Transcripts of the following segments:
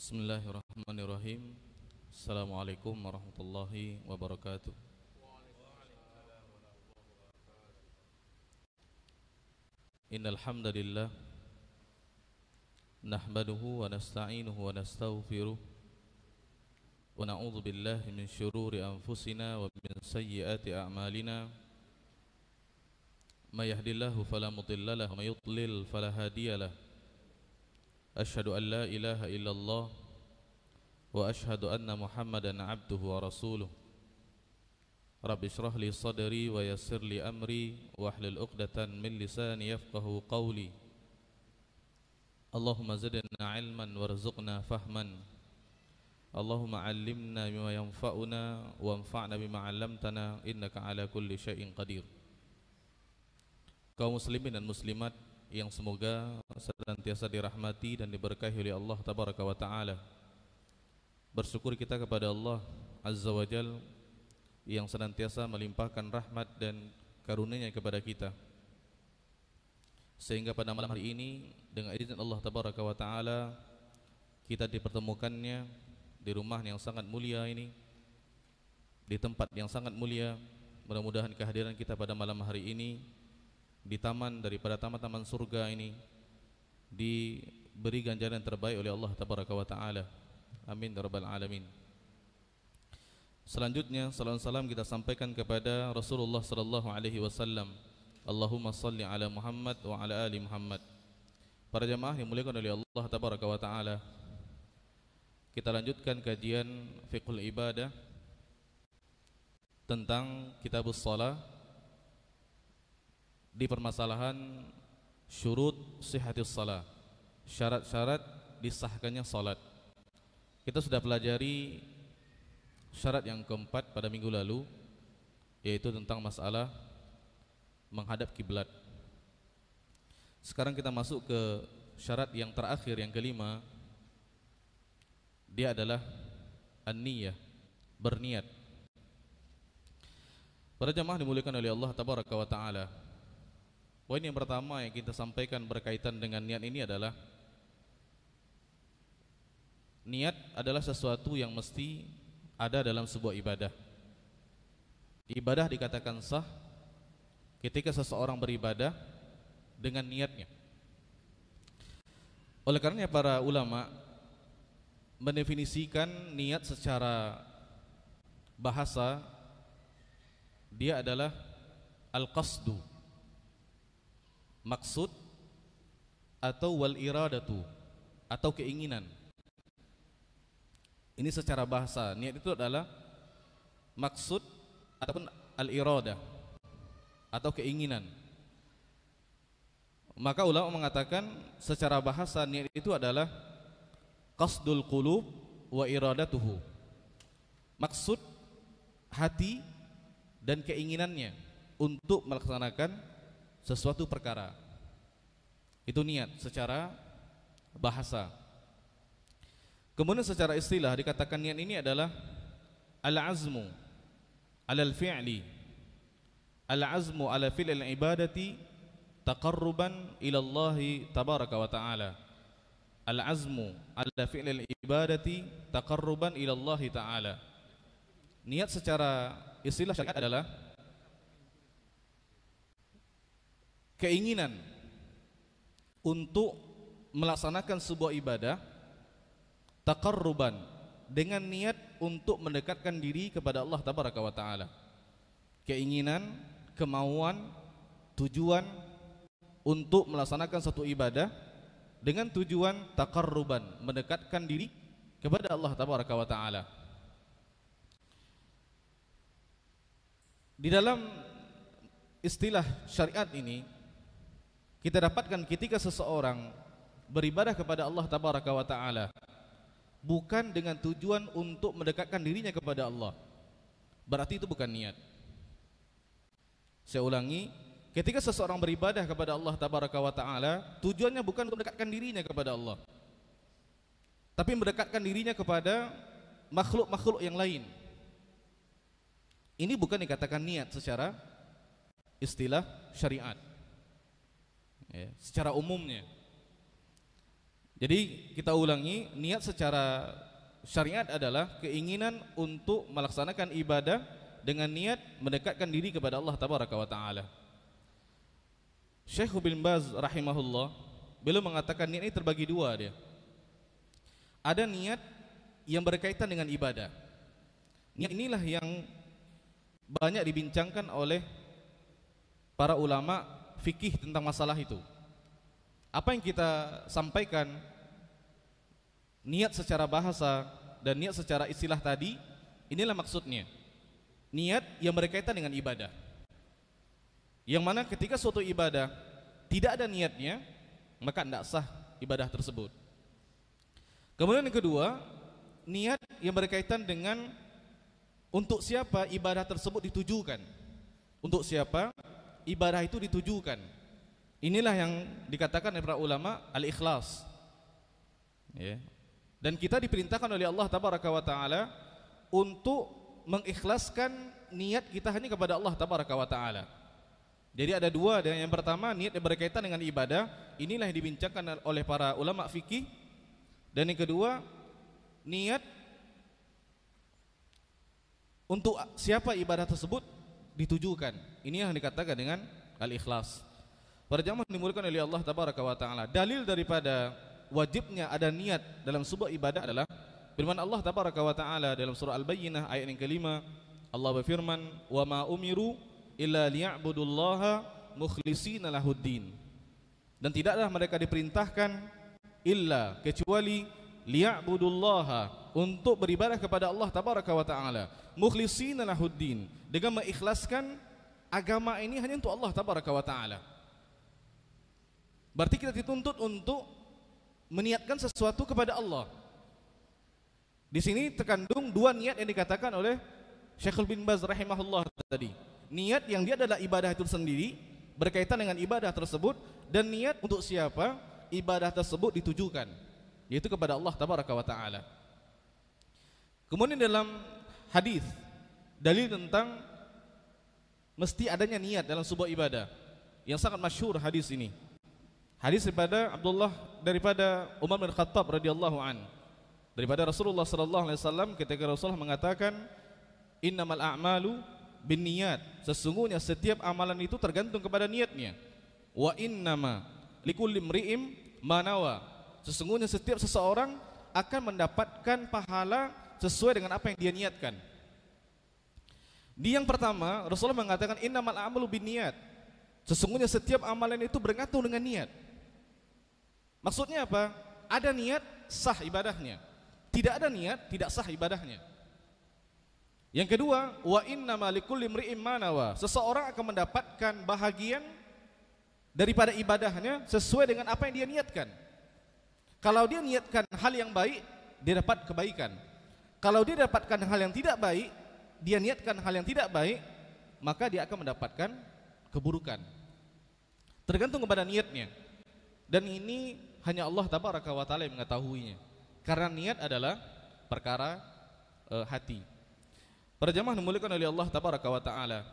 Bismillahirrahmanirrahim. Assalamualaikum warahmatullahi wabarakatuh. Innal hamdalillah nahmaduhu wa nasta'inuhu wa nastaghfiruh wa na'udzu billahi min syururi anfusina wa min sayyiati a'malina. May yahdihillahu fala mudilla lahu wa may yudlil fala hadiyalah. Asyhadu an la ilaha illallah wa asyhadu anna Muhammadan abduhu wa rasuluh. Rabbi shrah li sadri wa yassir li amri wahlul 'uqdatan min lisani yafqahu qawli. Allahumma zidna ilman warzuqna fahman. Allahumma 'allimna bima yanfa'una wanfa'na bima 'allamtana innaka 'ala kulli syai'in qadir. Kaum muslimin dan muslimat yang semoga senantiasa dirahmati dan diberkahi oleh Allah tabaraka wa taala. Bersyukur kita kepada Allah azza wa jalla yang senantiasa melimpahkan rahmat dan karunia-Nya kepada kita, sehingga pada malam hari ini dengan izin Allah tabaraka wa taala kita dipertemukannya di rumah yang sangat mulia ini, di tempat yang sangat mulia. Mudah-mudahan kehadiran kita pada malam hari ini di taman daripada taman-taman surga ini diberi ganjaran yang terbaik oleh Allah tabaraka wa taala. Amin ya rabbal alamin. Selanjutnya salam salam kita sampaikan kepada Rasulullah sallallahu alaihi wasallam. Allahumma salli ala Muhammad wa ala ali Muhammad. Para jamaah yang dimuliakan oleh Allah tabaraka wa taala, kita lanjutkan kajian fiqhul ibadah tentang kitabus shalah di permasalahan syurut sihhatis shalah, syarat-syarat disahkannya salat. Kita sudah pelajari syarat yang keempat pada minggu lalu, yaitu tentang masalah menghadap kiblat. Sekarang kita masuk ke syarat yang terakhir, yang kelima. Dia adalah an-niyah, berniat. Para jamaah dimuliakan oleh Allah tabaraka wa taala, poin yang pertama yang kita sampaikan berkaitan dengan niat ini adalah niat adalah sesuatu yang mesti ada dalam sebuah ibadah. Ibadah dikatakan sah ketika seseorang beribadah dengan niatnya. Oleh karenanya para ulama mendefinisikan niat secara bahasa, dia adalah al-qasdu, maksud, atau wal iradatu, atau keinginan. Ini secara bahasa, niat itu adalah maksud ataupun al-iradah, atau keinginan. Maka ulama mengatakan secara bahasa niat itu adalah qasdul qulub wa iradatuhu, maksud hati dan keinginannya untuk melaksanakan sesuatu perkara. Itu niat secara bahasa. Kemudian secara istilah dikatakan niat ini adalah al-azmu alal fi'li, al-azmu ala fi'l ibadati taqarruban ila Allah tabaraka wa ta'ala. Al-azmu ala fi'l ibadati taqarruban ila Allah ta'ala. Niat secara istilah syariat adalah keinginan untuk melaksanakan sebuah ibadah taqarruban, dengan niat untuk mendekatkan diri kepada Allah tabaraka wa taala. Keinginan, kemauan, tujuan untuk melaksanakan satu ibadah dengan tujuan taqarruban, mendekatkan diri kepada Allah tabaraka wa taala. Di dalam istilah syariat ini kita dapatkan ketika seseorang beribadah kepada Allah tabaraka wa taala bukan dengan tujuan untuk mendekatkan dirinya kepada Allah, berarti itu bukan niat. Saya ulangi, ketika seseorang beribadah kepada Allah tabaraka wa taala, tujuannya bukan untuk mendekatkan dirinya kepada Allah, tapi mendekatkan dirinya kepada makhluk-makhluk yang lain. Ini bukan dikatakan niat secara istilah syariat, ya, secara umumnya. Jadi kita ulangi, niat secara syariat adalah keinginan untuk melaksanakan ibadah dengan niat mendekatkan diri kepada Allah Tabaraka wa Ta'ala. Syekh bin Baz rahimahullah beliau mengatakan niat ini terbagi dua dia. Ada niat yang berkaitan dengan ibadah. Niat inilah yang banyak dibincangkan oleh para ulama fikih tentang masalah itu. Apa yang kita sampaikan, niat secara bahasa dan niat secara istilah tadi, inilah maksudnya. Niat yang berkaitan dengan ibadah. Yang mana ketika suatu ibadah tidak ada niatnya, maka tidak sah ibadah tersebut. Kemudian yang kedua, niat yang berkaitan dengan untuk siapa ibadah tersebut ditujukan. Untuk siapa ibadah itu ditujukan. Inilah yang dikatakan oleh para ulama al-ikhlas. Ya. Dan kita diperintahkan oleh Allah Tabaraka wa Ta'ala untuk mengikhlaskan niat kita hanya kepada Allah Tabaraka wa Ta'ala. Jadi ada dua, dan yang pertama niat yang berkaitan dengan ibadah, inilah yang dibincangkan oleh para ulama fikih. Dan yang kedua, niat untuk siapa ibadah tersebut ditujukan. Ini yang dikatakan dengan al-ikhlas. Para jamaah dimulakan oleh Allah Tabaraka wa Ta'ala. Dalil daripada wajibnya ada niat dalam sebuah ibadah adalah firman Allah Tabaraka wa Ta'ala dalam surah Al-Bayyinah ayat yang kelima. Allah berfirman, "Wa ma umiru illa liya'budullaha mukhlishina lahuddin." Dan tidaklah mereka diperintahkan illa kecuali liya'budullaha, untuk beribadah kepada Allah Tabaraka wa Ta'ala, mukhlishina lahuddin, dengan mengikhlaskan agama ini hanya untuk Allah Tabaraka wa Ta'ala. Berarti kita dituntut untuk meniatkan sesuatu kepada Allah. Di sini terkandung dua niat yang dikatakan oleh Syekh bin Baz rahimahullah tadi. Niat yang dia adalah ibadah itu sendiri, berkaitan dengan ibadah tersebut, dan niat untuk siapa ibadah tersebut ditujukan, yaitu kepada Allah Tabaraka wa Ta'ala. Kemudian dalam hadis dalil tentang mesti adanya niat dalam sebuah ibadah yang sangat masyhur hadis ini. Hadis daripada Umar bin Khattab radhiyallahu an, daripada Rasulullah sallallahu alaihi wasallam, ketika Rasulullah mengatakan innamal a'malu binniyat, sesungguhnya setiap amalan itu tergantung kepada niatnya. Wa innama likulli imri'in ma nawa, sesungguhnya setiap seseorang akan mendapatkan pahala sesuai dengan apa yang dia niatkan. Di yang pertama Rasulullah mengatakan innamal a'malu binniyat, sesungguhnya setiap amalan itu bergantung dengan niat. Maksudnya apa? Ada niat sah ibadahnya, tidak ada niat tidak sah ibadahnya. Yang kedua, wa innama likulli imri'in ma nawa, seseorang akan mendapatkan bahagian daripada ibadahnya sesuai dengan apa yang dia niatkan. Kalau dia niatkan hal yang baik, dia dapat kebaikan. Kalau dia dapatkan hal yang tidak baik, dia niatkan hal yang tidak baik, maka dia akan mendapatkan keburukan. Tergantung kepada niatnya. Dan ini hanya Allah Tabaraka wa Ta'ala yang mengetahuinya, karena niat adalah perkara hati. Para jamaah dimuliakan oleh Allah Tabaraka wa Ta'ala,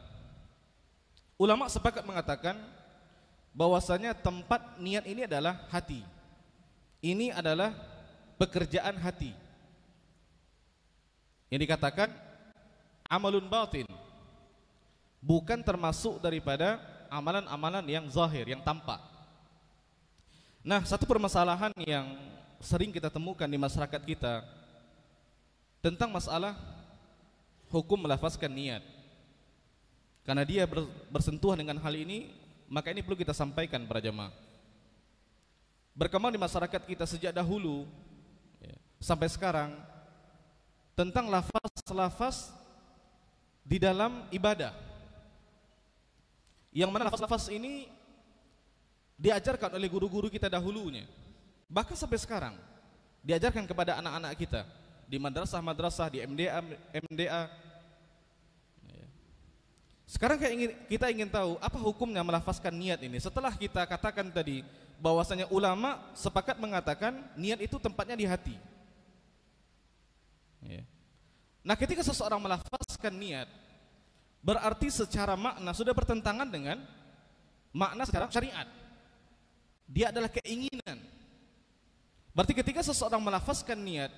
ulama sepakat mengatakan bahwasanya tempat niat ini adalah hati. Ini adalah pekerjaan hati, yang dikatakan amalun batin, bukan termasuk daripada amalan-amalan yang zahir, yang tampak. Nah, satu permasalahan yang sering kita temukan di masyarakat kita tentang masalah hukum melafazkan niat. Karena dia bersentuhan dengan hal ini, maka ini perlu kita sampaikan para jemaah. Berkembang di masyarakat kita sejak dahulu sampai sekarang tentang lafaz-lafaz di dalam ibadah, yang mana lafaz-lafaz ini diajarkan oleh guru-guru kita dahulunya, bahkan sampai sekarang diajarkan kepada anak-anak kita di madrasah-madrasah, di MDA. Sekarang kita ingin tahu apa hukumnya melafazkan niat ini. Setelah kita katakan tadi bahwasanya ulama sepakat mengatakan niat itu tempatnya di hati. Nah, ketika seseorang melafazkan niat, berarti secara makna sudah bertentangan dengan makna secara syariat. Dia adalah keinginan. Berarti ketika seseorang melafazkan niat,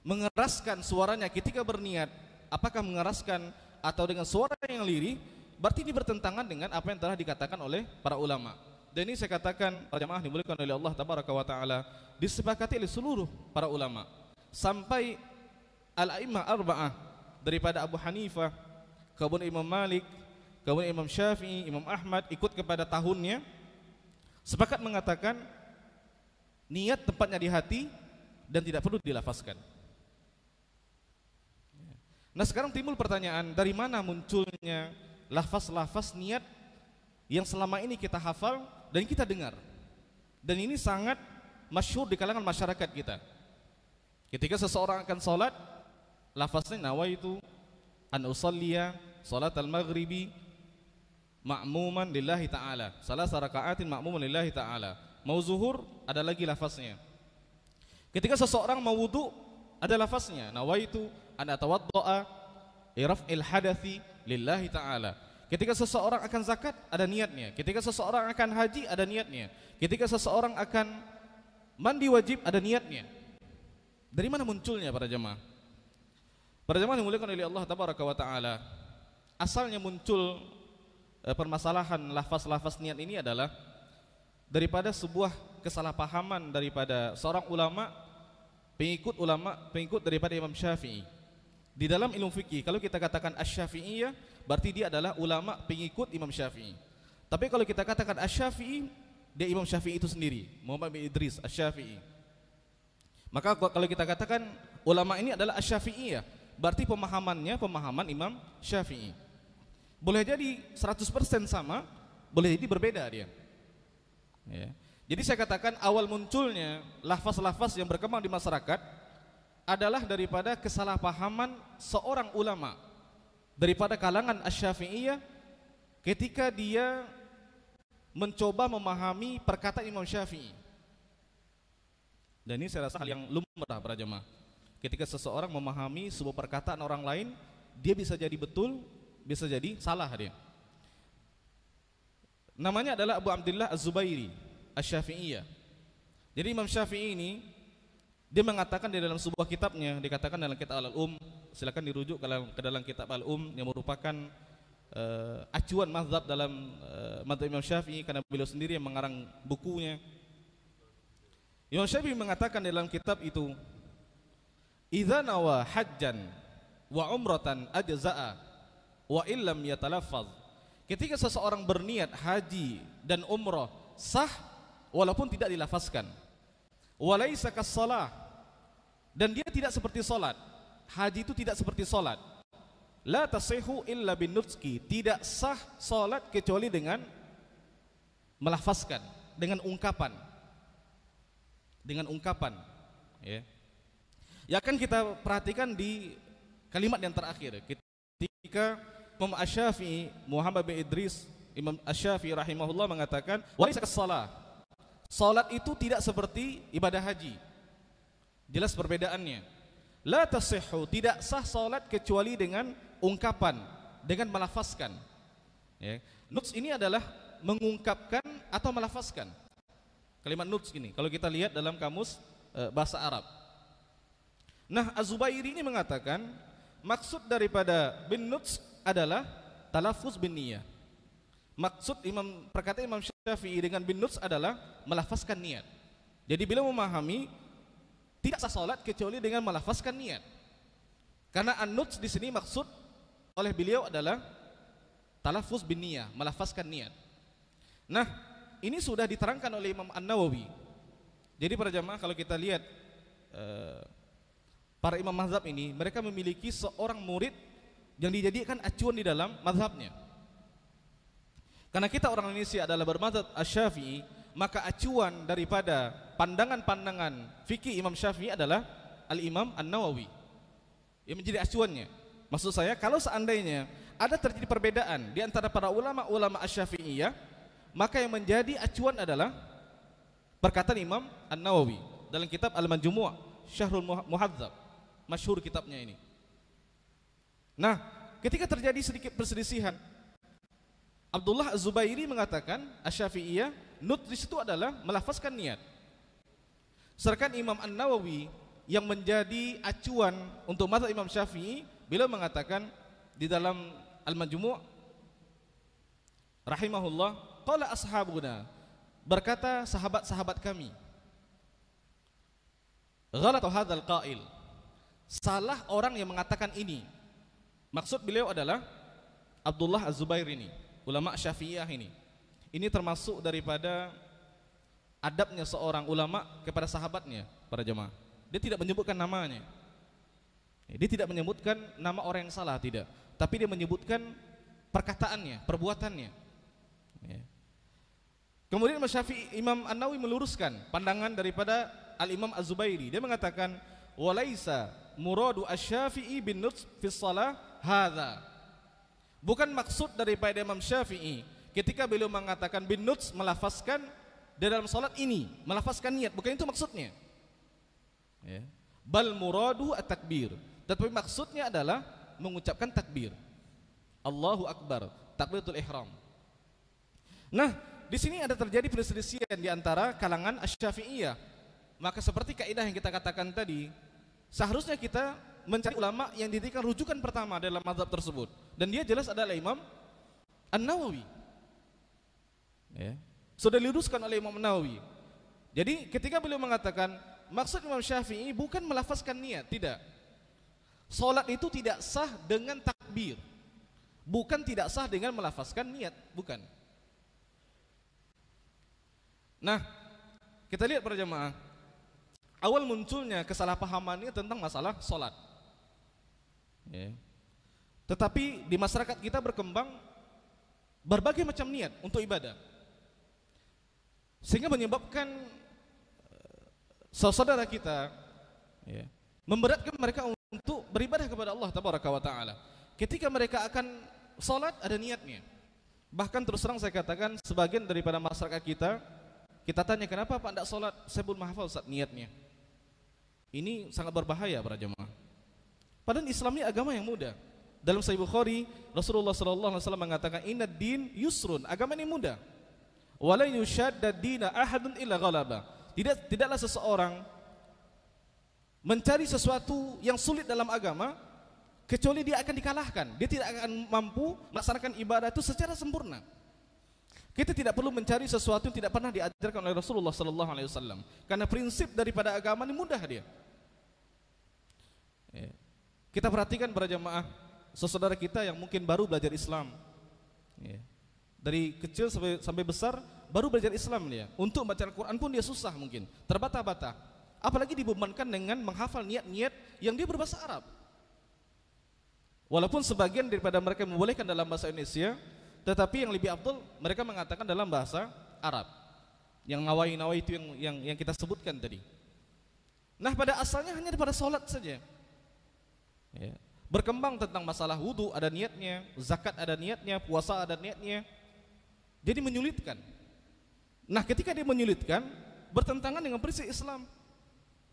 mengeraskan suaranya ketika berniat, apakah mengeraskan atau dengan suara yang lirih, berarti ini bertentangan dengan apa yang telah dikatakan oleh para ulama. Dan ini saya katakan para jamaah dimuliakan oleh Allah tabaraka wa taala, disepakati oleh seluruh para ulama. Sampai al-a'immah arba'ah daripada Abu Hanifah, kemudian Imam Malik, kemudian Imam Syafi'i, Imam Ahmad ikut kepada tahunnya, sepakat mengatakan niat tempatnya di hati dan tidak perlu dilafazkan. Nah sekarang timbul pertanyaan, dari mana munculnya lafaz-lafaz niat yang selama ini kita hafal dan kita dengar, dan ini sangat masyhur di kalangan masyarakat kita. Ketika seseorang akan sholat, lafaznya nawaitu an usalliya salat al-maghribi ma'muman lillahi ta'ala, salasa raka'atin ma'muman lillahi ta'ala. Mau zuhur ada lagi lafaznya. Ketika seseorang mau wudu ada lafaznya, nawaitu an atawadda'a iraf'il hadathi lillahi ta'ala. Ketika seseorang akan zakat ada niatnya. Ketika seseorang akan haji ada niatnya. Ketika seseorang akan mandi wajib ada niatnya. Dari mana munculnya para jemaah? Para jemaah dimuliakan oleh Allah tabaraka wa taala, asalnya muncul permasalahan lafaz-lafaz niat ini adalah daripada sebuah kesalahpahaman daripada seorang pengikut daripada Imam Syafi'i. Di dalam ilmu fikih, kalau kita katakan Asy-Syafi'iyah, berarti dia adalah ulama pengikut Imam Syafi'i. Tapi kalau kita katakan Asy-Syafi'i, dia Imam Syafi'i itu sendiri, Muhammad bin Idris Asy-Syafi'i. Maka kalau kita katakan ulama ini adalah Asy-Syafi'iyah, berarti pemahamannya pemahaman Imam Syafi'i. Boleh jadi 100% sama, boleh jadi berbeda dia. Ya. Jadi saya katakan awal munculnya lafaz-lafaz yang berkembang di masyarakat adalah daripada kesalahpahaman seorang ulama daripada kalangan Asy-Syafi'iyah ketika dia mencoba memahami perkataan Imam Syafi'i. Dan ini saya rasa hal yang lumrah para jemaah. Ketika seseorang memahami sebuah perkataan orang lain, dia bisa jadi betul, bisa jadi salah dia. Namanya adalah Abu Abdullah Az-Zubairi Asy-Syafi'iyah. Jadi Imam Syafi'i ini dia mengatakan di dalam sebuah kitabnya, dikatakan dalam kitab Al-Um, silakan dirujuk ke dalam kitab Al-Um yang merupakan acuan mazhab dalam mazhab Imam Syafi'i karena beliau sendiri yang mengarang bukunya. Imam Syafi'i mengatakan dalam kitab itu, idza nawa hajjan wa umratan ajza'a wa illam yatalaffaz. Ketika seseorang berniat haji dan umrah sah walaupun tidak dilafazkan. Walaisa kas-shalah, dan dia tidak seperti salat. Haji itu tidak seperti salat. La tasihhu illa bin nutqi, tidak sah salat kecuali dengan melafazkan, dengan ungkapan. Dengan ungkapan, ya. Ya akan kita perhatikan di kalimat yang terakhir ketika Imam Asy-Syafi'i Muhammad bin Idris Imam Asy-Syafi'i rahimahullah mengatakan walaisa kas-shalah, salat itu tidak seperti ibadah haji. Jelas perbedaannya. La tasihhu, tidak sah salat kecuali dengan ungkapan, dengan melafazkan, ya. Nuts ini adalah mengungkapkan atau melafazkan. Kalimat nuts ini kalau kita lihat dalam kamus bahasa Arab. Nah, Az-Zubairi ini mengatakan maksud daripada bin nuts adalah talaffuz bin niyah. Maksud perkataan Imam Syafi'i dengan bin nuts adalah melafazkan niat. Jadi beliau memahami tidak sah salat kecuali dengan melafazkan niat. Karena an-nuts di sini maksud oleh beliau adalah talaffuz bin niyah, melafazkan niat. Nah, ini sudah diterangkan oleh Imam An-Nawawi. Jadi para jamaah kalau kita lihat para imam mazhab ini, mereka memiliki seorang murid yang dijadikan acuan di dalam mazhabnya. Karena kita orang Indonesia adalah bermazhab Asy-Syafi'i, maka acuan daripada pandangan-pandangan fikih Imam Syafi'i adalah Al-Imam An-Nawawi yang menjadi acuannya. Maksud saya, kalau seandainya ada terjadi perbedaan di antara para ulama-ulama Asy-Syafi'iyah, maka yang menjadi acuan adalah perkataan Imam An-Nawawi dalam kitab Al-Majmu' Syarhul Muhadzab, masyhur kitabnya ini. Nah, ketika terjadi sedikit perselisihan, Abdullah Az-Zubairi mengatakan Asy-Syafi'iyah nut di situ adalah melafazkan niat. Sedangkan Imam An-Nawawi yang menjadi acuan untuk mazhab Imam Syafi'i, beliau mengatakan di dalam Al-Majmu' rahimahullah, qala ashabuna, berkata sahabat-sahabat kami, ghalatu hadzal qail, salah orang yang mengatakan ini. Maksud beliau adalah Abdullah Az-Zubair ini, ulama Syafi'iyah ini. Ini termasuk daripada adabnya seorang ulama kepada sahabatnya, para jemaah. Dia tidak menyebutkan namanya. Dia tidak menyebutkan nama orang yang salah, tidak. Tapi dia menyebutkan perkataannya, perbuatannya. Kemudian Imam An-Nawawi meluruskan pandangan daripada Al-Imam Az-Zubairi. Dia mengatakan, walaisa muradu asy-Syafi'i bin nutq fi shalah hadza. Bukan maksud daripada Imam Syafi'i ketika beliau mengatakan bin nutq, melafazkan di dalam salat ini, melafazkan niat, bukan itu maksudnya. Bal muradu at-takbir. Tetapi maksudnya adalah mengucapkan takbir. Allahu Akbar, takbiratul ihram. Nah, di sini ada terjadi perselisihan di antara kalangan Asy-Syafi'iyah. Maka seperti kaidah yang kita katakan tadi, seharusnya kita mencari ulama yang dijadikan rujukan pertama dalam mazhab tersebut. Dan dia jelas adalah Imam An-Nawawi. Sudah diluruskan oleh Imam An-Nawawi. Jadi ketika beliau mengatakan maksud Imam Syafi'i bukan melafazkan niat, tidak. Salat itu tidak sah dengan takbir. Bukan tidak sah dengan melafazkan niat, bukan. Nah, kita lihat para jemaah, awal munculnya kesalahpahaman ini tentang masalah salat. Tetapi di masyarakat kita berkembang berbagai macam niat untuk ibadah, sehingga menyebabkan saudara kita memberatkan mereka untuk beribadah kepada Allah Tabaraka wa Ta'ala. Ketika mereka akan salat ada niatnya. Bahkan terus terang saya katakan, sebagian daripada masyarakat kita tanya, kenapa Pak tidak salat? Saya belum menghafal Ustaz niatnya. Ini sangat berbahaya para jemaah. Padahal Islam ini agama yang mudah. Dalam Sahih Bukhari, Rasulullah SAW mengatakan, Innad din yusrun, agama ini mudah. Wala yushaddad dina ahadun illa ghalaba. Tidaklah seseorang mencari sesuatu yang sulit dalam agama kecuali dia akan dikalahkan. Dia tidak akan mampu melaksanakan ibadah itu secara sempurna. Kita tidak perlu mencari sesuatu yang tidak pernah diajarkan oleh Rasulullah SAW, karena prinsip daripada agama ini mudah dia. Kita perhatikan para jemaah, saudara kita yang mungkin baru belajar Islam, dari kecil sampai besar baru belajar Islam dia. Untuk baca Al-Quran pun dia susah mungkin, terbata-bata. Apalagi dibebankan dengan menghafal niat-niat yang dia berbahasa Arab. Walaupun sebagian daripada mereka membolehkan dalam bahasa Indonesia, tetapi yang lebih afdal mereka mengatakan dalam bahasa Arab. Yang nawai-nawai itu yang kita sebutkan tadi. Nah, pada asalnya hanya pada salat saja. Berkembang tentang masalah wudu ada niatnya, zakat ada niatnya, puasa ada niatnya. Jadi menyulitkan. Nah, ketika dia menyulitkan, bertentangan dengan prinsip Islam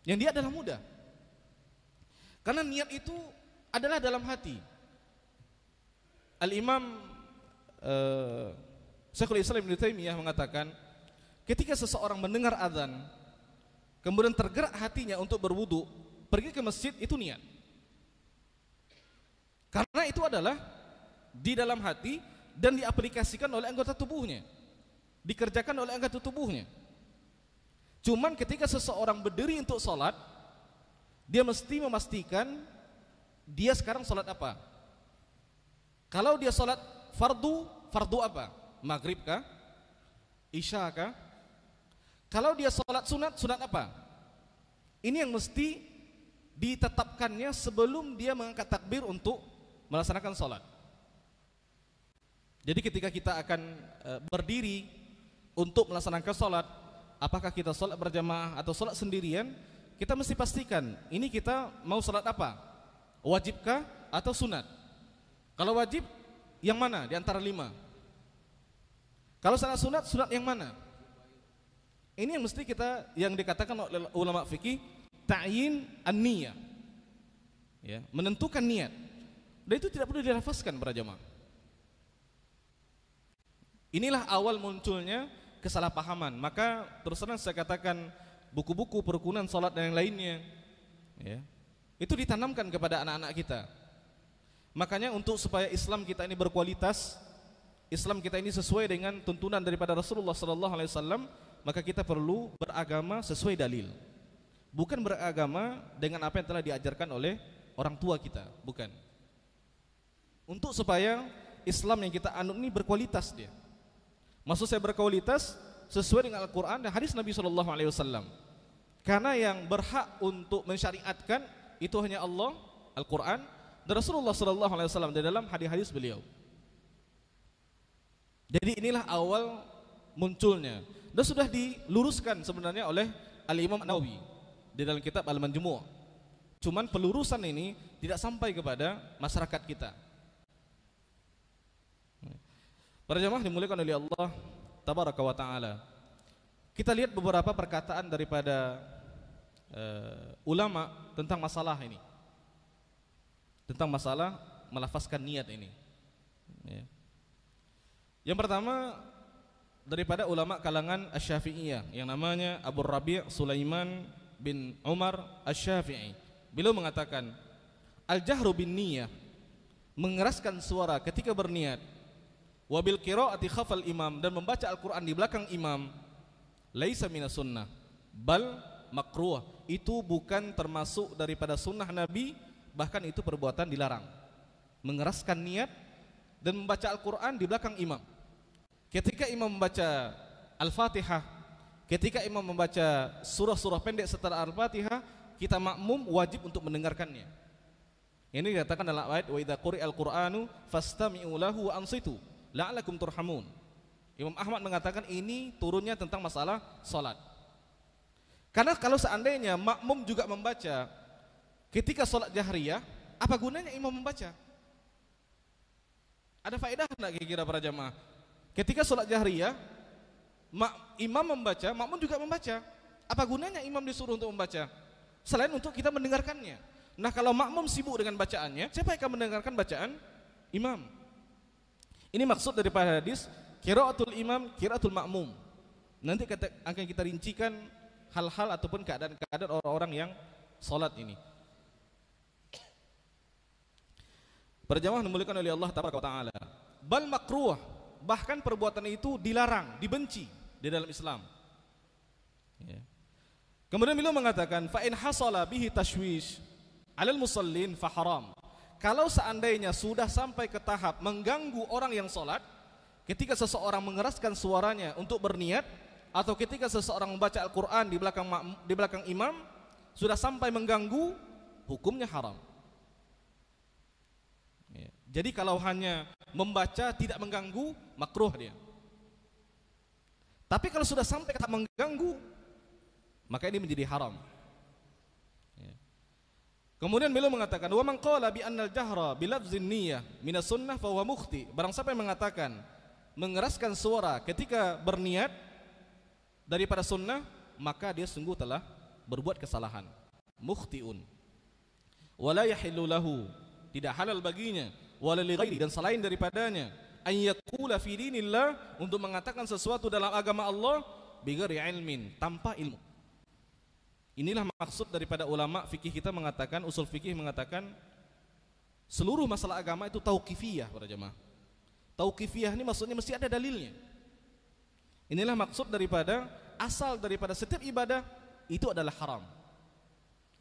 yang dia adalah mudah. Karena niat itu adalah dalam hati. Al-Imam Syekhul Islam Ibnu Taimiyah mengatakan, ketika seseorang mendengar azan kemudian tergerak hatinya untuk berwudu, pergi ke masjid, itu niat. Karena itu adalah di dalam hati dan diaplikasikan oleh anggota tubuhnya, dikerjakan oleh anggota tubuhnya. Cuman ketika seseorang berdiri untuk sholat, dia mesti memastikan dia sekarang sholat apa. Kalau dia sholat fardu apa? Maghrib kah? Isya kah? Kalau dia sholat sunat apa? Ini yang mesti ditetapkannya sebelum dia mengangkat takbir untuk melaksanakan sholat. Jadi ketika kita akan berdiri untuk melaksanakan sholat, apakah kita sholat berjamaah atau sholat sendirian, kita mesti pastikan ini kita mau sholat apa, wajibkah atau sunat. Kalau wajib yang mana di antara 5? Kalau sholat sunat yang mana? Ini yang mesti kita, yang dikatakan oleh ulama fikih, ta'yin an-niyah, menentukan niat. Dan itu tidak perlu dilafazkan para jamaah. Inilah awal munculnya kesalahpahaman. Maka terus terang saya katakan, buku-buku perukunan salat dan yang lainnya, ya. Itu ditanamkan kepada anak-anak kita. Makanya untuk supaya Islam kita ini berkualitas, Islam kita ini sesuai dengan tuntunan daripada Rasulullah SAW, maka kita perlu beragama sesuai dalil. Bukan beragama dengan apa yang telah diajarkan oleh orang tua kita, bukan. Untuk supaya Islam yang kita anut ini berkualitas dia. Maksud saya berkualitas sesuai dengan Al-Quran dan hadis Nabi SAW. Karena yang berhak untuk mensyariatkan itu hanya Allah, Al-Quran, dan Rasulullah SAW di dalam hadis-hadis beliau. Jadi inilah awal munculnya, dan sudah diluruskan sebenarnya oleh Al-Imam An-Nawawi di dalam kitab Al-Manjmu'. Cuman pelurusan ini tidak sampai kepada masyarakat kita. Para jamaah dimuliakan oleh Allah Tabaraka wa Ta'ala. Kita lihat beberapa perkataan daripada ulama tentang masalah ini, tentang masalah melafazkan niat ini, ya. Yang pertama daripada ulama kalangan Asy-Syafi'iyah yang namanya Abu Rabi' Sulaiman bin Umar Asy-Syafi'i. Beliau mengatakan, al-jahru bin niyah, mengeraskan suara ketika berniat, wabil qiraati khafal imam, dan membaca Al-Quran di belakang imam, laisa minas sunnah bal makruh, itu bukan termasuk daripada sunnah Nabi, bahkan itu perbuatan dilarang. Mengeraskan niat dan membaca Al-Quran di belakang imam. Ketika imam membaca Al-Fatihah, ketika imam membaca surah-surah pendek setelah Al-Fatihah, kita makmum wajib untuk mendengarkannya. Ini dikatakan dalam ayat wa idza quri'al Qur'anu fastami'u lahu wa ansitu la'allakum turhamun. Imam Ahmad mengatakan ini turunnya tentang masalah salat. Karena kalau seandainya makmum juga membaca ketika salat jahriyah, apa gunanya imam membaca? Ada faedah enggak kira-kira para jamaah? Ketika salat jahriyah, imam membaca, makmum juga membaca. Apa gunanya imam disuruh untuk membaca? Selain untuk kita mendengarkannya. Nah, kalau makmum sibuk dengan bacaannya, siapa yang akan mendengarkan bacaan imam? Ini maksud daripada hadis qiraatul imam, qiraatul makmum. Nanti akan kita rincikan hal-hal ataupun keadaan-keadaan orang-orang yang salat ini. Para jamaah dimuliakan oleh Allah Taala. Bal makruh, bahkan perbuatan itu dilarang, dibenci di dalam Islam. Ya. Kemudian beliau mengatakan, fa in hasala bihi tashwish 'alal musallin fa haram. Kalau seandainya sudah sampai ke tahap mengganggu orang yang salat, ketika seseorang mengeraskan suaranya untuk berniat, atau ketika seseorang membaca Al-Quran di belakang imam, sudah sampai mengganggu, hukumnya haram. Ya. Jadi kalau hanya membaca tidak mengganggu, makruh dia. Tapi kalau sudah sampai ke tahap mengganggu, maka ini menjadi haram. Ya. Kemudian beliau mengatakan, wa man qala bi annal jahra bi lafzin niyyah minas sunnah fa huwa mukhti. Barang siapa yang mengatakan mengeraskan suara ketika berniat daripada sunnah, maka dia sungguh telah berbuat kesalahan. Mukhtiun. Wala yahillu lahu, tidak halal baginya, wala li ghairi, dan selain daripadanya, an yaqula fi dinillah, untuk mengatakan sesuatu dalam agama Allah bighairi ilmin, tanpa ilmu. Inilah maksud daripada ulama fikih kita mengatakan, usul fikih mengatakan seluruh masalah agama itu tauqifiyah para jemaah. Tauqifiyah ini maksudnya mesti ada dalilnya. Inilah maksud daripada asal daripada setiap ibadah itu adalah haram.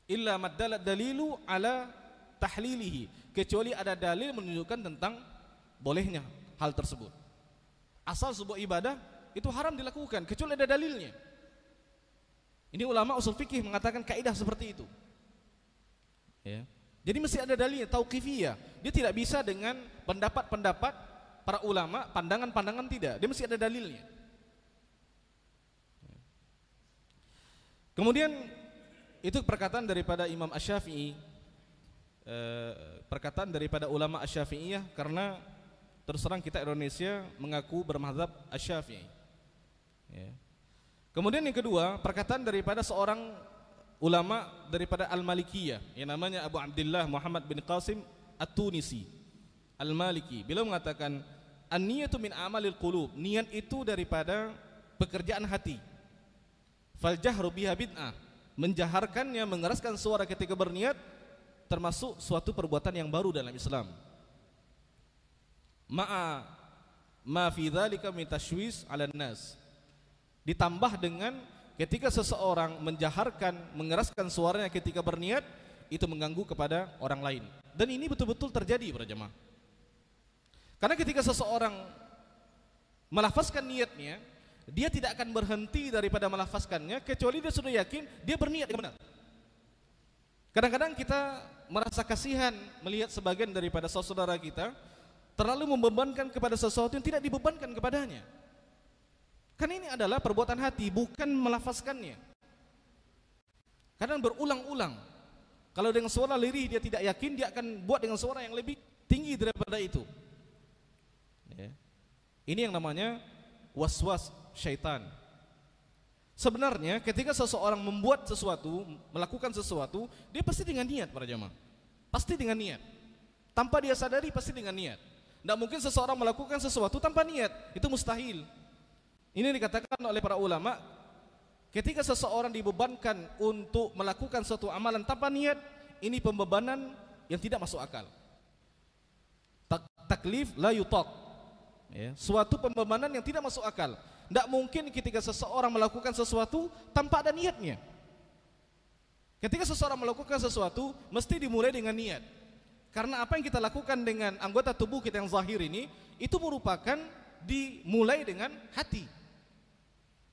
Illa maddalat dalilu ala tahlilihi, kecuali ada dalil menunjukkan tentang bolehnya hal tersebut. Asal sebuah ibadah itu haram dilakukan kecuali ada dalilnya. Ini ulama usul fikih mengatakan kaidah seperti itu. Ya. Jadi mesti ada dalilnya, tauqifiyah. Dia tidak bisa dengan pendapat-pendapat para ulama, pandangan-pandangan tidak. Dia mesti ada dalilnya. Kemudian itu perkataan daripada Imam Asy-Syafi'i, perkataan daripada ulama Asy-Syafi'iyah, karena terus terang kita Indonesia mengaku bermazhab Asy-Syafi'i. Ya. Kemudian yang kedua, perkataan daripada seorang ulama daripada Al-Malikiyah yang namanya Abu Abdullah Muhammad bin Qasim At-Tunisi Al-Maliki. Beliau mengatakan, an-niyatu min amalil qulub, niat itu daripada pekerjaan hati. Fal jahru biha bid'ah. Menjaharkannya, mengeraskan suara ketika berniat termasuk suatu perbuatan yang baru dalam Islam. Ma'a ma fi dzalika min tashwis 'alan nas. Ditambah dengan ketika seseorang menjaharkan, mengeraskan suaranya ketika berniat, itu mengganggu kepada orang lain. Dan ini betul-betul terjadi para jemaah. Karena ketika seseorang melafazkan niatnya, dia tidak akan berhenti daripada melafazkannya kecuali dia sudah yakin dia berniat yang benar. Kadang-kadang kita merasa kasihan melihat sebagian daripada saudara kita terlalu membebankan kepada sesuatu yang tidak dibebankan kepadanya. Karena ini adalah perbuatan hati, bukan melafazkannya. Kadang berulang-ulang. Kalau dengan suara lirih dia tidak yakin, dia akan buat dengan suara yang lebih tinggi daripada itu. Ya. Ini yang namanya waswas syaitan. Sebenarnya ketika seseorang membuat sesuatu, melakukan sesuatu, dia pasti dengan niat para jamaah. Pasti dengan niat. Tanpa dia sadari pasti dengan niat. Tidak mungkin seseorang melakukan sesuatu tanpa niat, itu mustahil. Ini dikatakan oleh para ulama, ketika seseorang dibebankan untuk melakukan suatu amalan tanpa niat, ini pembebanan yang tidak masuk akal. Taklif la yutaq. Ya, suatu pembebanan yang tidak masuk akal. Tidak mungkin ketika seseorang melakukan sesuatu tanpa ada niatnya. Ketika seseorang melakukan sesuatu mesti dimulai dengan niat. Karena apa yang kita lakukan dengan anggota tubuh kita yang zahir ini, itu merupakan dimulai dengan hati.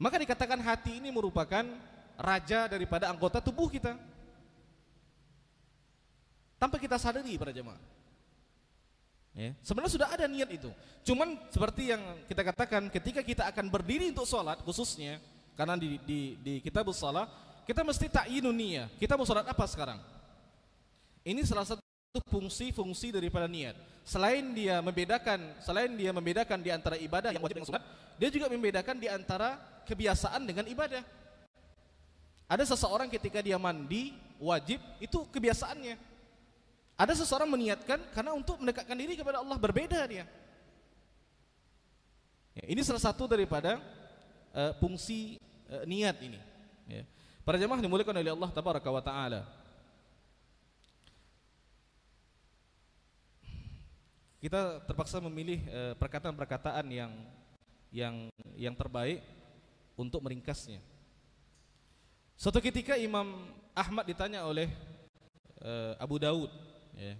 Maka dikatakan hati ini merupakan raja daripada anggota tubuh kita. Tanpa kita sadari para jemaah. Ya, sebenarnya sudah ada niat itu. Cuman seperti yang kita katakan, ketika kita akan berdiri untuk sholat khususnya, karena di kitabus shalah kita mesti ta'yinun niyah. Kita mau sholat apa sekarang? Ini salah satu fungsi-fungsi daripada niat. Selain dia membedakan di antara ibadah yang wajib dengan sunat, dia juga membedakan di antara kebiasaan dengan ibadah. Ada seseorang ketika dia mandi wajib, itu kebiasaannya. Ada seseorang meniatkan karena untuk mendekatkan diri kepada Allah, berbeda dia. Ya, ini salah satu daripada fungsi niat ini. Ya. Para jemaah dimuliakan oleh Allah Tabaraka wa Ta'ala. Kita terpaksa memilih perkataan-perkataan yang terbaik untuk meringkasnya. Suatu ketika Imam Ahmad ditanya oleh Abu Daud. Ya.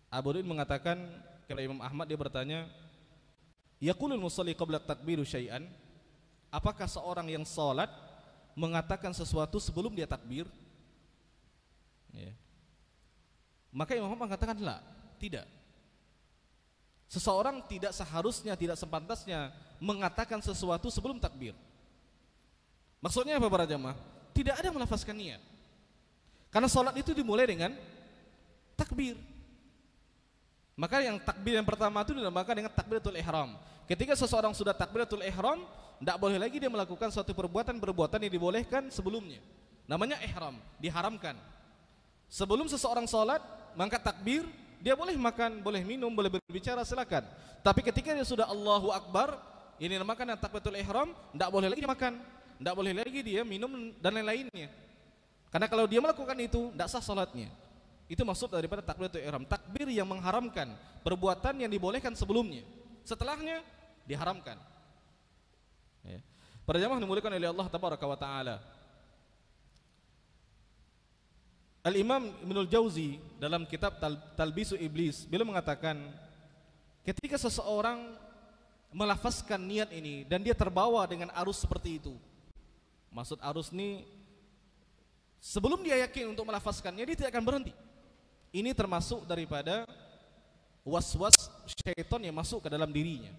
Abu Daud mengatakan kepada Imam Ahmad, dia bertanya, yaqulul musalli qabla takbiru syai'an, apakah seorang yang salat mengatakan sesuatu sebelum dia takbir? Ya. Maka Imam Ahmad mengatakan la, tidak. Seseorang tidak seharusnya, tidak sepantasnya mengatakan sesuatu sebelum takbir. Maksudnya apa para jamaah? Tidak ada melafazkan niat. Karena sholat itu dimulai dengan takbir. Maka yang takbir yang pertama itu dinamakan dengan takbiratul ihram. Ketika seseorang sudah takbiratul ihram, tidak boleh lagi dia melakukan suatu perbuatan yang dibolehkan sebelumnya. Namanya ihram, diharamkan. Sebelum seseorang sholat, mengangkat takbir, dia boleh makan, boleh minum, boleh berbicara, silakan. Tapi ketika dia sudah Allahu Akbar, ini dinamakan takbiratul ihram, tidak boleh lagi dia makan, tidak boleh lagi dia minum dan lain-lainnya. Karena kalau dia melakukan itu, tidak sah salatnya. Itu maksud daripada takbiratul ihram, takbir yang mengharamkan perbuatan yang dibolehkan sebelumnya. Setelahnya diharamkan. Ya. Para jamaah dimuliakan oleh Allah Tabaraka wa Ta'ala. Al-Imam Ibnul Jauzi dalam kitab Talbisu Iblis, beliau mengatakan, ketika seseorang melafazkan niat ini dan dia terbawa dengan arus seperti itu. Maksud arus ini, sebelum dia yakin untuk melafazkannya, dia tidak akan berhenti. Ini termasuk daripada was-was syaitan yang masuk ke dalam dirinya.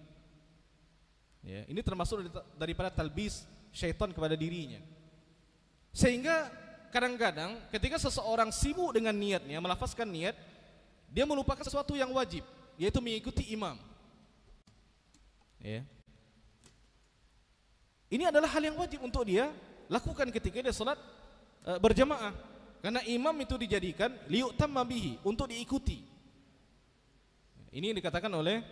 Ya, ini termasuk daripada talbis syaitan kepada dirinya. Sehingga kadang-kadang ketika seseorang sibuk dengan niatnya, melafazkan niat, dia melupakan sesuatu yang wajib, yaitu mengikuti imam. Ya. Ini adalah hal yang wajib untuk dia lakukan ketika dia salat berjamaah. Karena imam itu dijadikan liyutamma bihi, untuk diikuti. Ini yang dikatakan oleh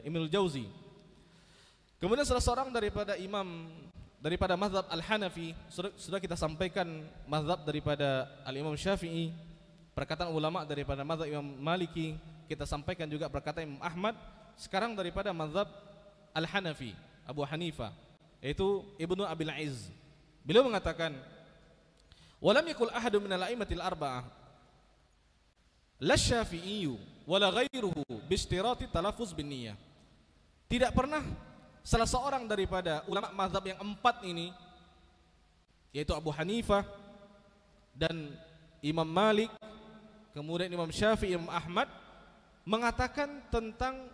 Ibnul Jauzi. Kemudian salah seorang daripada imam daripada mazhab Al-Hanafi, sudah kita sampaikan mazhab daripada Al-Imam Syafi'i, perkataan ulama daripada mazhab Imam Maliki, kita sampaikan juga perkataan Imam Ahmad. Sekarang daripada mazhab Al-Hanafi, Abu Hanifah, yaitu Ibnu Abil Izz. Beliau mengatakan, "Walam yakul ahadun minal a'immatil arba'ah la Syafi'i wala ghairuhu bi ishtirati talaffuz bin niyyah." Tidak pernah salah seorang daripada ulama mazhab yang 4 ini, yaitu Abu Hanifah dan Imam Malik, kemudian Imam Syafi'i, Imam Ahmad, mengatakan tentang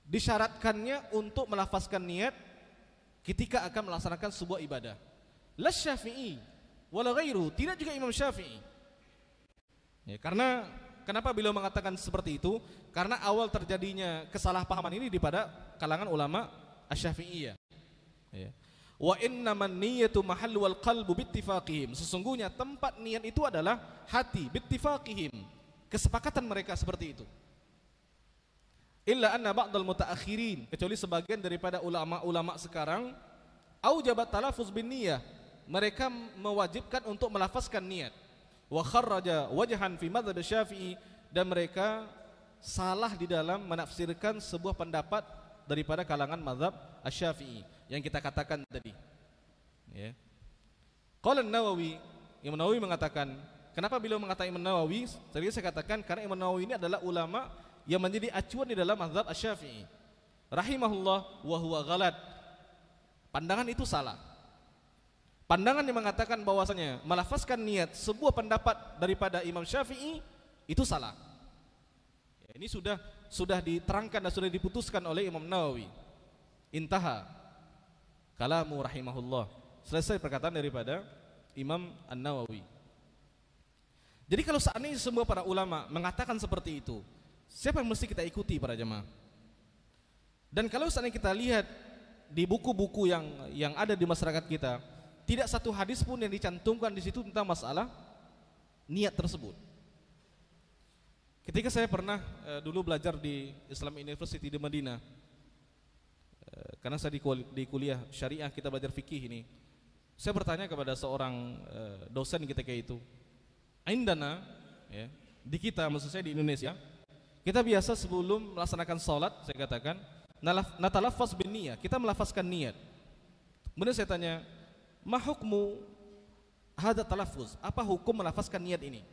disyaratkannya untuk melafazkan niat ketika akan melaksanakan sebuah ibadah. La Syafi'i wala ghairuhu, tidak juga Imam Syafi'i. Ya, karena kenapa beliau mengatakan seperti itu? Karena awal terjadinya kesalahpahaman ini pada kalangan ulama Asy-Syafi'iyah. Ya. Wa innaman niyyatu mahallu wal qalbu bittifaqihim. Sesungguhnya tempat niat itu adalah hati, bittifaqihim. Kesepakatan mereka seperti itu. Illa anna ba'dal mutaakhirin, kecuali sebagian daripada ulama-ulama sekarang, aujabat talaffuz bin niyyah. Mereka mewajibkan untuk melafazkan niat. Wa kharraja wajhan fi madzhab Syafi'i, dan mereka salah di dalam menafsirkan sebuah pendapat daripada kalangan mazhab Asy-Syafi'i yang kita katakan tadi. Ya. Qala An-Nawawi, Imam Nawawi mengatakan, kenapa beliau mengatakan Imam Nawawi? Tadi saya katakan karena Imam Nawawi ini adalah ulama yang menjadi acuan di dalam mazhab Asy-Syafi'i. Rahimahullah wa huwa ghalat. Pandangan itu salah. Pandangan yang mengatakan bahwasanya melafazkan niat sebuah pendapat daripada Imam Syafi'i itu salah. Ya, ini sudah diterangkan dan sudah diputuskan oleh Imam Nawawi. Intaha kalamu rahimahullah. Selesai perkataan daripada Imam An-Nawawi. Jadi kalau seandainya semua para ulama mengatakan seperti itu, siapa yang mesti kita ikuti para jemaah? Dan kalau seandainya kita lihat di buku-buku yang ada di masyarakat kita, tidak satu hadis pun yang dicantumkan di situ tentang masalah niat tersebut. Ketika saya pernah dulu belajar di Islamic University di Madinah, karena saya di kuliah syariah kita belajar fikih ini, saya bertanya kepada seorang dosen ketika itu, indana, ya, di kita, maksud saya di Indonesia, kita biasa sebelum melaksanakan sholat, saya katakan, natalaffaz bin niyyah, kita melafazkan niat. Kemudian saya tanya, ma hukmu hadza talaffuz, apa hukum melafazkan niat ini?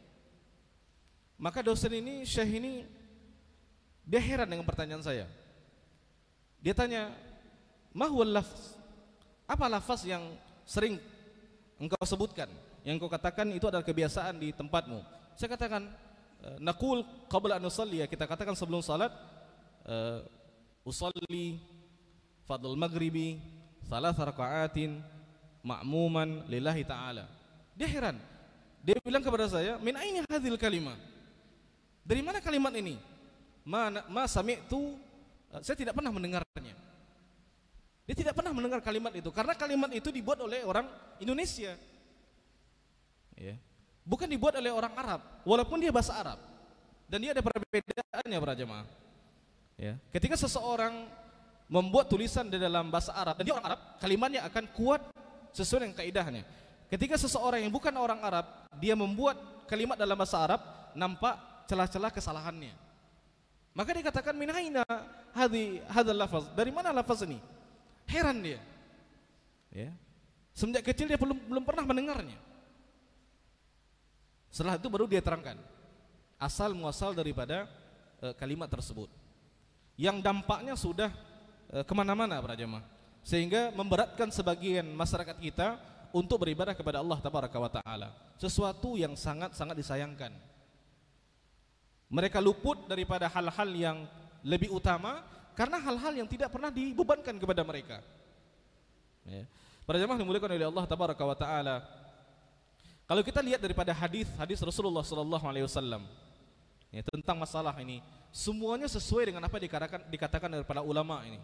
Maka dosen ini, syekh ini, dia heran dengan pertanyaan saya. Dia tanya, ma huwal lafz, apa lafaz yang sering engkau sebutkan, yang engkau katakan itu adalah kebiasaan di tempatmu? Saya katakan, naqul qabla an nusalli, kita katakan sebelum salat, usalli fadl maghribi salas raka'atin ma'muman lillahi ta'ala. Dia heran. Dia bilang kepada saya, min aini hadhil kalimah? Dari mana kalimat ini? Ma sami'tu, saya tidak pernah mendengarnya. Dia tidak pernah mendengar kalimat itu karena kalimat itu dibuat oleh orang Indonesia. Ya. Bukan dibuat oleh orang Arab, walaupun dia bahasa Arab. Dan dia ada perbedaannya para jemaah. Ya. Ketika seseorang membuat tulisan di dalam bahasa Arab dan dia orang Arab, kalimatnya akan kuat sesuai dengan kaidahnya. Ketika seseorang yang bukan orang Arab, dia membuat kalimat dalam bahasa Arab, nampak celah-celah kesalahannya. Maka dia katakan, min aina hadzal lafaz? Dari mana lafaz ini? Heran dia. Ya. Semenjak kecil dia belum pernah mendengarnya. Setelah itu baru dia terangkan asal muasal daripada kalimat tersebut, yang dampaknya sudah kemana-mana para jemaah, sehingga memberatkan sebagian masyarakat kita untuk beribadah kepada Allah Tabaraka wa Ta'ala, sesuatu yang sangat-sangat disayangkan. Mereka luput daripada hal-hal yang lebih utama karena hal-hal yang tidak pernah dibebankan kepada mereka. Ya. Para jemaah dimuliakan oleh Allah Tabaraka wa Ta'ala, kalau kita lihat daripada hadis Rasulullah sallallahu alaihi wasallam, ya, tentang masalah ini, semuanya sesuai dengan apa dikatakan oleh para ulama ini.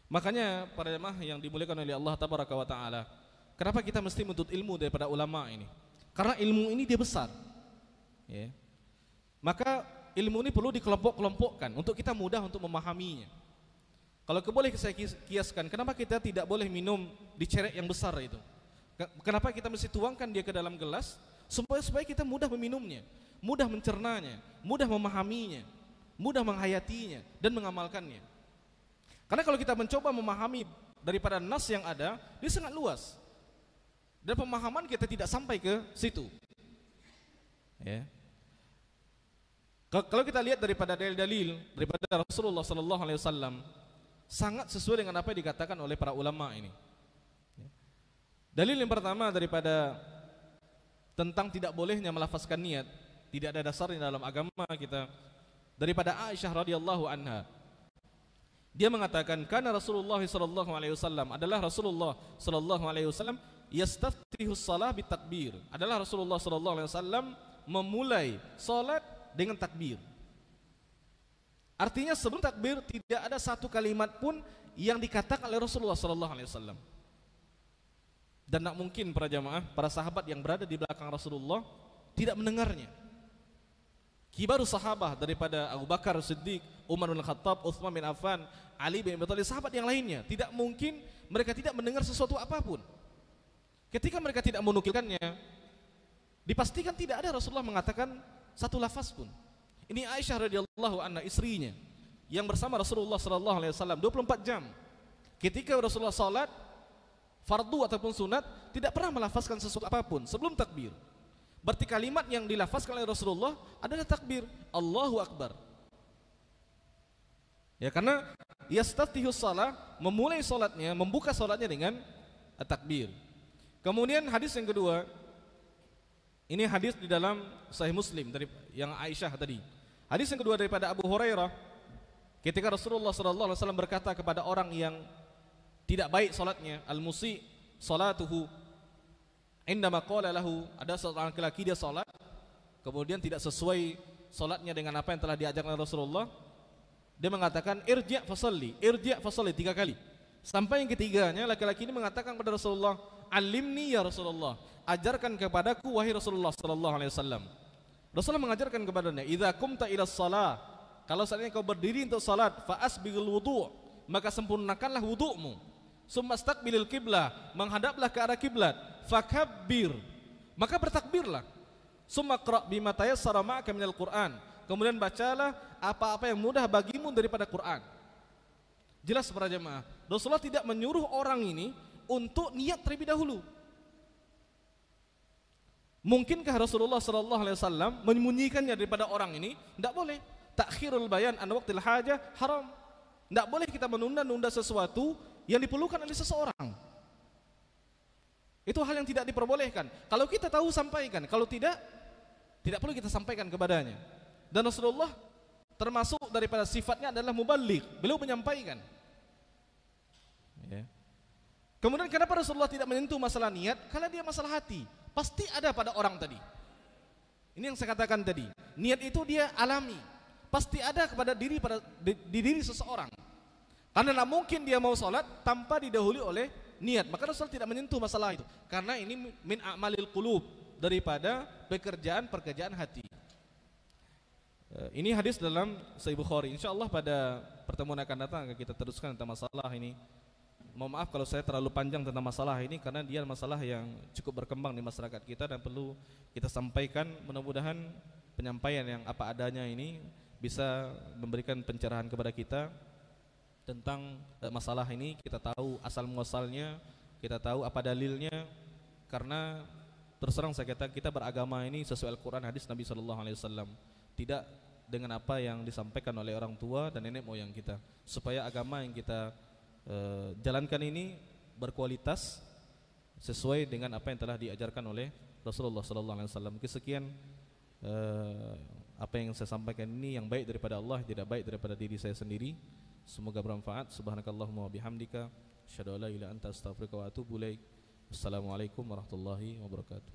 Makanya para jemaah yang dimuliakan oleh Allah Tabaraka wa Ta'ala, kenapa kita mesti menuntut ilmu daripada ulama ini? Karena ilmu ini dia besar. Ya. Maka ilmu ini perlu dikelompok-kelompokkan untuk kita mudah untuk memahaminya. Kalau boleh saya kiaskan, kenapa kita tidak boleh minum di cerek yang besar itu? Kenapa kita mesti tuangkan dia ke dalam gelas supaya kita mudah meminumnya, mudah mencernanya, mudah memahaminya, mudah menghayatinya dan mengamalkannya. Karena kalau kita mencoba memahami daripada nas yang ada, dia sangat luas. Dan pemahaman kita tidak sampai ke situ. Ya. Kalau kita lihat daripada dalil-dalil daripada Rasulullah sallallahu alaihi wasallam, sangat sesuai dengan apa yang dikatakan oleh para ulama ini. Dalil yang pertama daripada tentang tidak bolehnya melafazkan niat, tidak ada dasarnya dalam agama kita, daripada Aisyah radhiyallahu anha. Dia mengatakan, karena Rasulullah sallallahu alaihi wasallam adalah Rasulullah sallallahu alaihi wasallam yastaftihus shalah bitakbir. Adalah Rasulullah sallallahu alaihi wasallam memulai salat dengan takbir. Artinya sebelum takbir tidak ada satu kalimat pun yang dikatakan oleh Rasulullah sallallahu alaihi wasallam. Dan tak mungkin para jamaah, para sahabat yang berada di belakang Rasulullah tidak mendengarnya. Kibaru sahabat daripada Abu Bakar Siddiq, Umar bin Khattab, Utsman bin Affan, Ali bin Abi Thalib, sahabat yang lainnya, tidak mungkin mereka tidak mendengar sesuatu apapun. Ketika mereka tidak menukilkannya, dipastikan tidak ada Rasulullah mengatakan satu lafaz pun. Ini Aisyah radhiyallahu anha, istrinya yang bersama Rasulullah sallallahu alaihi wasallam 24 jam. Ketika Rasulullah salat fardu ataupun sunat, tidak pernah melafazkan sesuatu apapun sebelum takbir. Berarti kalimat yang dilafazkan oleh Rasulullah adalah takbir, Allahu Akbar. Ya, karena yastaftihus shalah, memulai salatnya, membuka salatnya dengan takbir. Kemudian hadis yang kedua, ini hadis di dalam Sahih Muslim dari yang Aisyah tadi. Hadis yang kedua daripada Abu Hurairah, ketika Rasulullah sallallahu alaihi wasallam berkata kepada orang yang tidak baik salatnya, al-musi salatuhu, indama qala lahu, ada seorang laki-laki dia salat kemudian tidak sesuai salatnya dengan apa yang telah diajarkan Rasulullah, dia mengatakan irji' fasalli, irji' fasalli 3 kali. Sampai yang ketiganya laki-laki ini mengatakan kepada Rasulullah, alimni ya Rasulullah, ajarkan kepadaku wahai Rasulullah sallallahu alaihi wasallam. Rasulullah mengajarkan kepadanya, idza qumta ila shalah, kalau saatnya kau berdiri untuk salat, fa asbighul wudu', maka sempurnakanlah wudu'mu. Summa istaqbilil qiblah, menghadaplah ke arah kiblat, fakabbir, maka bertakbirlah. Summa qra' bima tayassara ma'aka minal Qur'an, kemudian bacalah apa-apa yang mudah bagimu daripada Quran. Jelas para jemaah, Rasulullah tidak menyuruh orang ini untuk niat terlebih dahulu. Mungkinkah Rasulullah sallallahu alaihi wasallam menyembunyikannya daripada orang ini? Tidak boleh. Takhirul bayan an waqtil hajah haram. Tidak boleh kita menunda-nunda sesuatu yang diperlukan oleh seseorang. Itu hal yang tidak diperbolehkan. Kalau kita tahu sampaikan, kalau tidak perlu kita sampaikan kepadanya. Dan Rasulullah termasuk daripada sifatnya adalah muballigh, beliau menyampaikan. Ya. Kemudian kenapa Rasulullah tidak menyentuh masalah niat? Karena dia masalah hati. Pasti ada pada orang tadi. Ini yang saya katakan tadi. Niat itu dia alami. Pasti ada kepada diri diri seseorang. Karena tidak mungkin dia mau sholat tanpa didahului oleh niat. Maka Rasul tidak menyentuh masalah itu. Karena ini min a'malil qulub, daripada pekerjaan hati. Ini hadis dalam Sahih Bukhari. InsyaAllah pada pertemuan akan datang kita teruskan tentang masalah ini. Mohon maaf kalau saya terlalu panjang tentang masalah ini, karena dia masalah yang cukup berkembang di masyarakat kita dan perlu kita sampaikan. Mudah-mudahan penyampaian yang apa adanya ini bisa memberikan pencerahan kepada kita tentang masalah ini. Kita tahu asal muasalnya, kita tahu apa dalilnya. Karena terus terang saya katakan, kita beragama ini sesuai Al-Quran, hadis Nabi SAW, tidak dengan apa yang disampaikan oleh orang tua dan nenek moyang kita, supaya agama yang kita jalankan ini berkualitas sesuai dengan apa yang telah diajarkan oleh Rasulullah SAW. Kesekian apa yang saya sampaikan ini yang baik daripada Allah, tidak baik daripada diri saya sendiri. Semoga bermanfaat. Subhanakallahumma wa bihamdika, asyhadu an la ilaha illa anta, astaghfiruka wa atubu ilaik. Wassalamualaikum warahmatullahi wabarakatuh.